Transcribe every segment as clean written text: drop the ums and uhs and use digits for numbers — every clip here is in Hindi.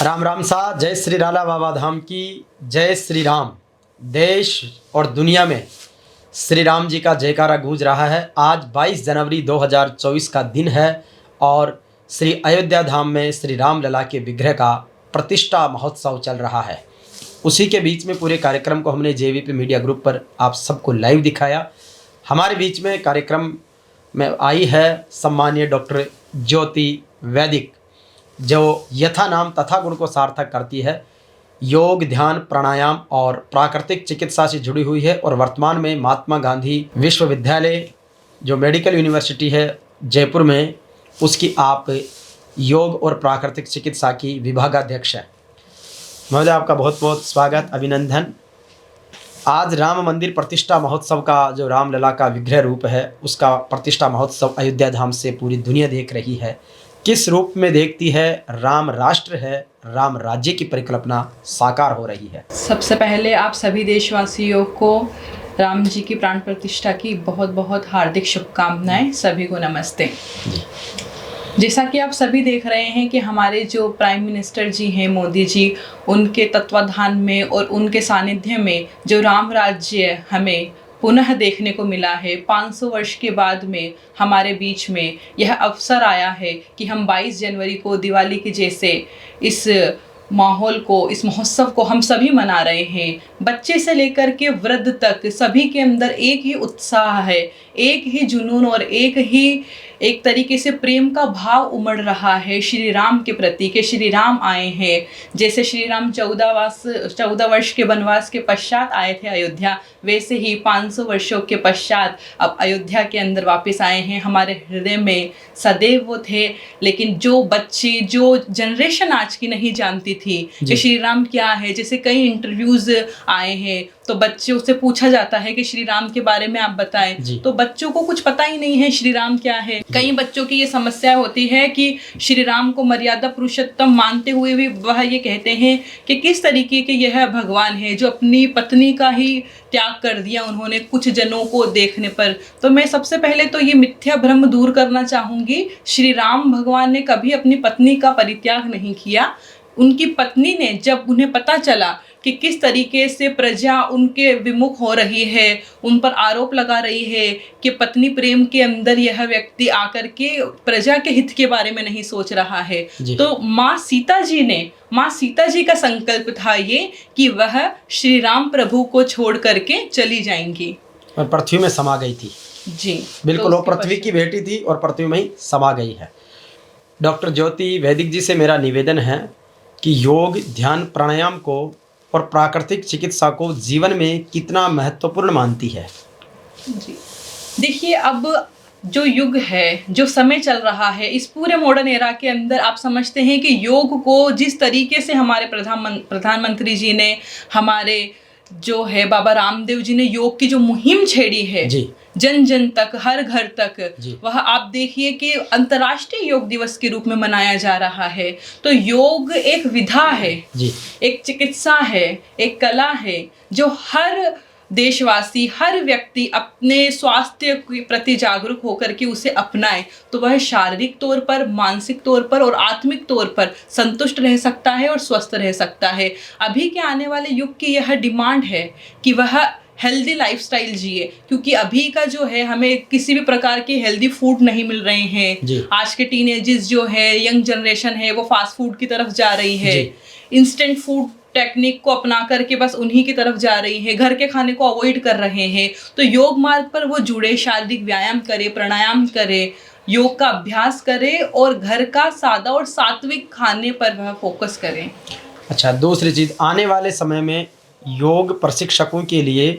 राम राम सा। जय श्री राला बाबा धाम की जय। श्री राम। देश और दुनिया में श्री राम जी का जयकारा गूंज रहा है। आज 22 जनवरी 2024 का दिन है और श्री अयोध्या धाम में श्री राम लला के विग्रह का प्रतिष्ठा महोत्सव चल रहा है। उसी के बीच में पूरे कार्यक्रम को हमने जेवीपी मीडिया ग्रुप पर आप सबको लाइव दिखाया। हमारे बीच में कार्यक्रम में आई है सम्मानीय डॉक्टर ज्योति वैदिक, जो यथा नाम तथा गुण को सार्थक करती है। योग, ध्यान, प्राणायाम और प्राकृतिक चिकित्सा से जुड़ी हुई है और वर्तमान में महात्मा गांधी विश्वविद्यालय जो मेडिकल यूनिवर्सिटी है जयपुर में, उसकी आप योग और प्राकृतिक चिकित्सा की विभागाध्यक्ष है। महोदय, आपका बहुत बहुत स्वागत, अभिनंदन। आज राम मंदिर प्रतिष्ठा महोत्सव का जो रामलला का विग्रह रूप है उसका प्रतिष्ठा महोत्सव अयोध्या धाम से पूरी दुनिया देख रही है। किस रूप में देखती है? राम राष्ट्र है, राम राज्य की परिकल्पना साकार हो रही है। सबसे पहले आप सभी देशवासियों को राम जी की प्राण प्रतिष्ठा की बहुत बहुत हार्दिक शुभकामनाएं। सभी को नमस्ते। जैसा कि आप सभी देख रहे हैं कि हमारे जो प्राइम मिनिस्टर जी हैं मोदी जी, उनके तत्वाधान में और उनके सानिध्य में जो राम राज्य हमें पुनः देखने को मिला है। 500 वर्ष के बाद में हमारे बीच में यह अवसर आया है कि हम 22 जनवरी को दिवाली के जैसे इस माहौल को, इस महोत्सव को हम सभी मना रहे हैं। बच्चे से लेकर के वृद्ध तक सभी के अंदर एक ही उत्साह है, एक ही जुनून और एक तरीके से प्रेम का भाव उमड़ रहा है श्री राम के प्रति कि श्री राम आए हैं। जैसे श्री राम 14 वर्ष के वनवास के पश्चात आए थे अयोध्या, वैसे ही 500 वर्षों के पश्चात अब अयोध्या के अंदर वापस आए हैं। हमारे हृदय में सदैव वो थे, लेकिन जो बच्चे, जो जनरेशन आज की नहीं जानती थी कि श्री राम क्या है। जैसे कई इंटरव्यूज आए हैं तो बच्चों से पूछा जाता है कि श्री राम के बारे में आप बताएं, तो बच्चों को कुछ पता ही नहीं है श्री राम क्या है। कई बच्चों की ये समस्या होती है कि श्री राम को मर्यादा पुरुषोत्तम मानते हुए भी वह ये कहते हैं कि किस तरीके के यह भगवान है जो अपनी पत्नी का ही त्याग कर दिया उन्होंने कुछ जनों को देखने पर। तो मैं सबसे पहले तो ये मिथ्या भ्रम दूर करना चाहूँगी। श्री राम भगवान ने कभी अपनी पत्नी का परित्याग नहीं किया। उनकी पत्नी ने, जब उन्हें पता चला कि किस तरीके से प्रजा उनके विमुख हो रही है, उन पर आरोप लगा रही है कि पत्नी प्रेम के अंदर यह व्यक्ति आकर के प्रजा के हित के बारे में नहीं सोच रहा है, तो माँ सीता जी का संकल्प था ये कि वह श्री राम प्रभु को छोड़ करके चली जाएंगी और पृथ्वी में समा गई थी। जी बिल्कुल, वो पृथ्वी की बेटी थी और पृथ्वी में ही समा गई है। डॉक्टर ज्योति वैदिक जी से मेरा निवेदन है कि योग, ध्यान, प्राणायाम को और प्राकृतिक चिकित्सा को जीवन में कितना महत्वपूर्ण मानती है। जी देखिए, अब जो युग है, जो समय चल रहा है, इस पूरे मॉडर्न एरा के अंदर आप समझते हैं कि योग को जिस तरीके से हमारे प्रधानमंत्री जी ने, हमारे जो है बाबा रामदेव जी ने योग की जो मुहिम छेड़ी है जन जन तक, हर घर तक, वह आप देखिए कि अंतर्राष्ट्रीय योग दिवस के रूप में मनाया जा रहा है। तो योग एक विधा है, एक चिकित्सा है, एक कला है जो हर देशवासी, हर व्यक्ति अपने स्वास्थ्य के प्रति जागरूक होकर के उसे अपनाए तो वह शारीरिक तौर पर, मानसिक तौर पर और आत्मिक तौर पर संतुष्ट रह सकता है और स्वस्थ रह सकता है। अभी के आने वाले युग की यह डिमांड है कि वह हेल्दी लाइफस्टाइल जिए, क्योंकि अभी का जो है हमें किसी भी प्रकार के हेल्दी फूड नहीं मिल रहे हैं। आज के टीनेजर्स जो है, यंग जनरेशन है, वो फास्ट फूड की तरफ जा रही है, इंस्टेंट फूड टेक्निक को अपना करके बस उन्हीं की तरफ जा रही है, घर के खाने को अवॉइड कर रहे हैं। तो योग मार्ग पर वो जुड़े, शारीरिक व्यायाम करे, प्राणायाम करे, योग का अभ्यास करे और घर का सादा और सात्विक खाने पर वह फोकस करें। अच्छा, दूसरी चीज़, आने वाले समय में योग प्रशिक्षकों के लिए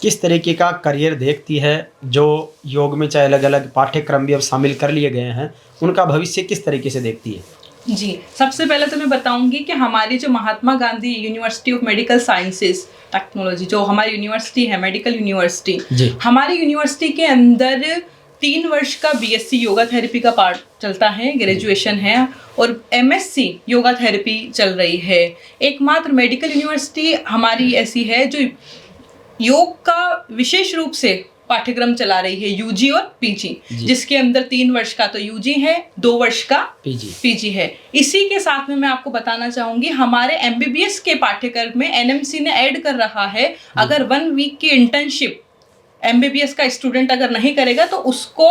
किस तरीके का करियर देखती है? जो योग में चाहे अलग अलग पाठ्यक्रम भी अब शामिल कर लिए गए हैं, उनका भविष्य किस तरीके से देखती है? जी, सबसे पहले तो मैं बताऊंगी कि हमारी जो Mahatma Gandhi university of medical sciences technology, जो हमारी यूनिवर्सिटी है, मेडिकल यूनिवर्सिटी, हमारी यूनिवर्सिटी के अंदर 3 वर्ष का बीएससी योगा थेरेपी का पार्ट चलता है, ग्रेजुएशन है, और एमएससी योगा थेरेपी चल रही है। एकमात्र मेडिकल यूनिवर्सिटी हमारी ऐसी है जो योग का विशेष रूप से पाठ्यक्रम चला रही है, यूजी और पीजी, जिसके अंदर 3 वर्ष का तो यूजी है, 2 वर्ष का पीजी है। इसी के साथ में मैं आपको बताना चाहूंगी, हमारे एमबीबीएस के पाठ्यक्रम में एनएमसी ने ऐड कर रहा है, अगर 1 वीक की इंटर्नशिप एमबीबीएस का स्टूडेंट अगर नहीं करेगा तो उसको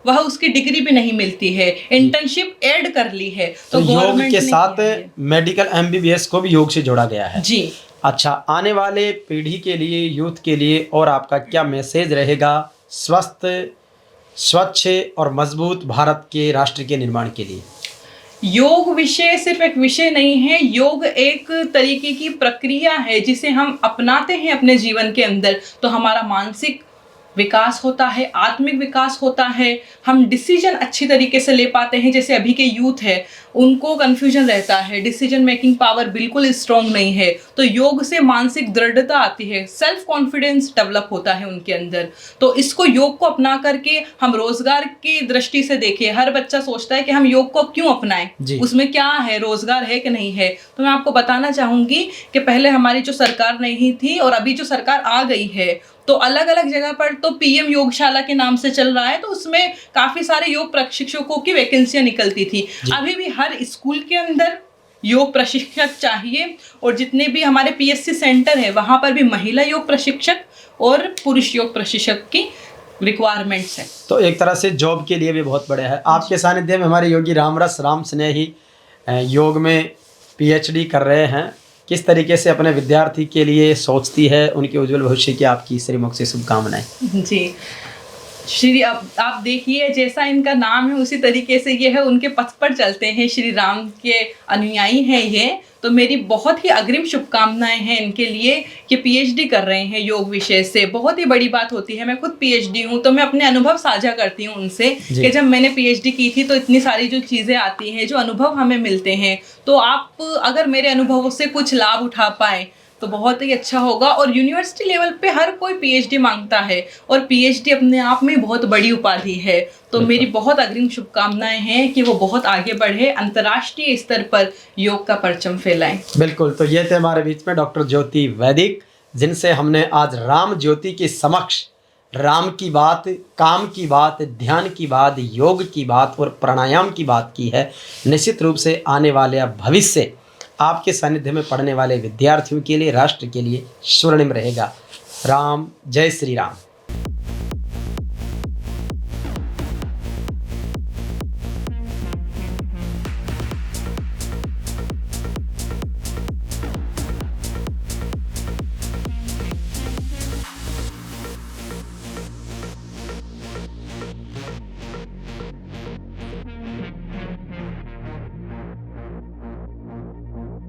वह उसकी डिग्री भी नहीं मिलती है। इंटर्नशिप ऐड कर ली है, तो योग के साथ मेडिकल एमबीबीएस को भी योग से जोड़ा गया है जी। अच्छा, आने वाले पीढ़ी के लिए, यूथ के लिए और आपका क्या मैसेज रहेगा स्वस्थ, स्वच्छ और मजबूत भारत के राष्ट्र के निर्माण के लिए? योग विषय सिर्फ एक विषय नहीं है, योग एक तरीके की प्रक्रिया है जिसे हम अपनाते हैं अपने जीवन के अंदर तो हमारा मानसिक विकास होता है, आत्मिक विकास होता है, हम डिसीजन अच्छी तरीके से ले पाते हैं। जैसे अभी के यूथ है, उनको कन्फ्यूजन रहता है, डिसीजन मेकिंग पावर बिल्कुल स्ट्रॉन्ग नहीं है, तो योग से मानसिक दृढ़ता आती है, सेल्फ कॉन्फिडेंस डेवलप होता है उनके अंदर। तो इसको, योग को अपना करके हम रोजगार की दृष्टि से देखें, हर बच्चा सोचता है कि हम योग को क्यों अपनाएं, उसमें क्या है, रोजगार है कि नहीं है। तो मैं आपको बताना चाहूंगी कि पहले हमारी जो सरकार नहीं थी और अभी जो सरकार आ गई है, तो अलग अलग जगह पर तो पीएम योगशाला के नाम से चल रहा है, तो उसमें काफी सारे योग प्रशिक्षकों की वैकेंसियां निकलती थी। अभी भी हर स्कूल के अंदर योग प्रशिक्षक चाहिए, और जितने भी हमारे पीएससी सेंटर है वहां पर भी महिला योग प्रशिक्षक और पुरुष योग प्रशिक्षक की रिक्वायरमेंट्स है। तो एक तरह से जॉब के लिए भी बहुत बड़े है। आपके सानिध्य में हमारे योगी रामरस राम स्नेही योग में पीएचडी कर रहे हैं, किस तरीके से अपने विद्यार्थी के लिए सोचती है, उनके उज्जवल भविष्य की आपकी श्रीमुख से शुभकामनाएं। जी श्री, अब आप देखिए जैसा इनका नाम है उसी तरीके से ये है, उनके पथ पर चलते हैं, श्री राम के अनुयायी हैं ये। तो मेरी बहुत ही अग्रिम शुभकामनाएं हैं इनके लिए कि पीएचडी कर रहे हैं योग विषय से। बहुत ही बड़ी बात होती है, मैं खुद पीएचडी हूँ तो मैं अपने अनुभव साझा करती हूँ उनसे कि जब मैंने पीएचडी की थी तो इतनी सारी जो चीज़ें आती हैं, जो अनुभव हमें मिलते हैं, तो आप अगर मेरे अनुभवों से कुछ लाभ उठा पाएँ तो बहुत ही अच्छा होगा। और यूनिवर्सिटी लेवल पे हर कोई पीएचडी मांगता है, और पीएचडी अपने आप में बहुत बड़ी उपाधि है। तो मेरी बहुत अग्रिम शुभकामनाएं हैं कि वो बहुत आगे बढ़े, अंतर्राष्ट्रीय स्तर पर योग का परचम फैलाएं। बिल्कुल। तो ये थे हमारे बीच में डॉक्टर ज्योति वैदिक, जिनसे हमने आज राम ज्योति के समक्ष राम की बात, काम की बात, ध्यान की बात, योग की बात और प्राणायाम की बात की है। निश्चित रूप से आने वाले भविष्य आपके सानिध्य में पढ़ने वाले विद्यार्थियों के लिए, राष्ट्र के लिए स्वर्णिम रहेगा। राम, जय श्री राम।